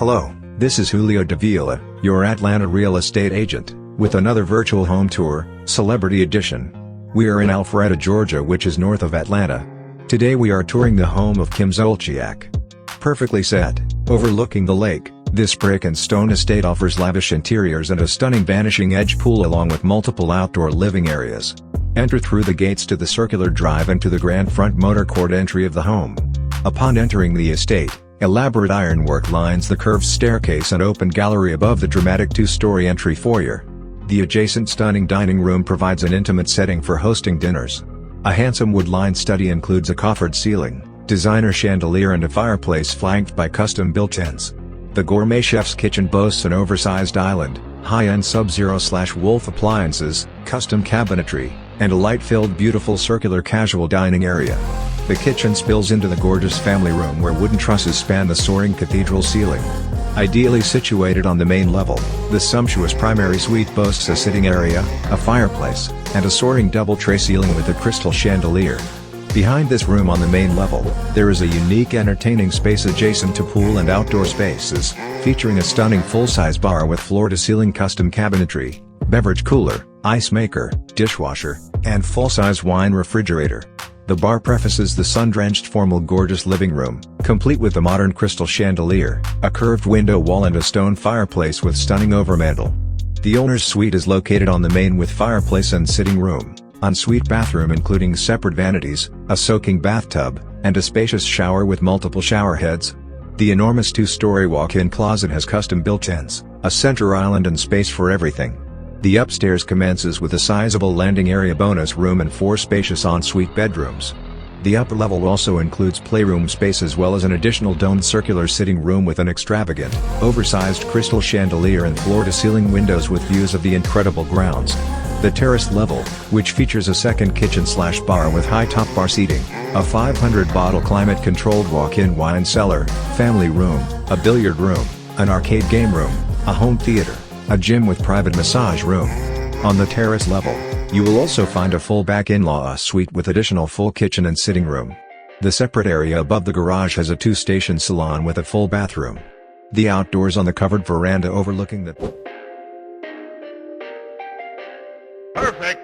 Hello, this is Julio Davila, your Atlanta real estate agent, with another virtual home tour, Celebrity Edition. We are in Alpharetta, Georgia, which is north of Atlanta. Today we are touring the home of Kim Zolciak. Perfectly set, overlooking the lake, this brick and stone estate offers lavish interiors and a stunning vanishing edge pool along with multiple outdoor living areas. Enter through the gates to the circular drive and to the grand front motor court entry of the home. Upon entering the estate, elaborate ironwork lines the curved staircase and open gallery above the dramatic two-story entry foyer. The adjacent stunning dining room provides an intimate setting for hosting dinners. A handsome wood-lined study includes a coffered ceiling, designer chandelier and a fireplace flanked by custom built-ins. The gourmet chef's kitchen boasts an oversized island, high-end Sub-Zero/Wolf appliances, custom cabinetry, and a light-filled beautiful circular casual dining area. The kitchen spills into the gorgeous family room where wooden trusses span the soaring cathedral ceiling. Ideally situated on the main level, the sumptuous primary suite boasts a sitting area, a fireplace, and a soaring double tray ceiling with a crystal chandelier. Behind this room on the main level, there is a unique entertaining space adjacent to pool and outdoor spaces, featuring a stunning full-size bar with floor-to-ceiling custom cabinetry, beverage cooler, ice maker, dishwasher, and full-size wine refrigerator. The bar prefaces the sun-drenched formal gorgeous living room, complete with a modern crystal chandelier, a curved window wall and a stone fireplace with stunning overmantel. The owner's suite is located on the main with fireplace and sitting room, ensuite bathroom including separate vanities, a soaking bathtub, and a spacious shower with multiple shower heads. The enormous two-story walk-in closet has custom built-ins, a center island and space for everything. The upstairs commences with a sizable landing area bonus room and 4 spacious ensuite bedrooms. The upper level also includes playroom space as well as an additional domed circular sitting room with an extravagant, oversized crystal chandelier and floor-to-ceiling windows with views of the incredible grounds. The terrace level, which features a second kitchen/bar with high-top bar seating, a 500-bottle climate-controlled walk-in wine cellar, family room, a billiard room, an arcade game room, a home theater, a gym with private massage room. On the terrace level, you will also find a full back in-law suite with additional full kitchen and sitting room. The separate area above the garage has a 2-station salon with a full bathroom. The outdoors on the covered veranda overlooking the Perfect.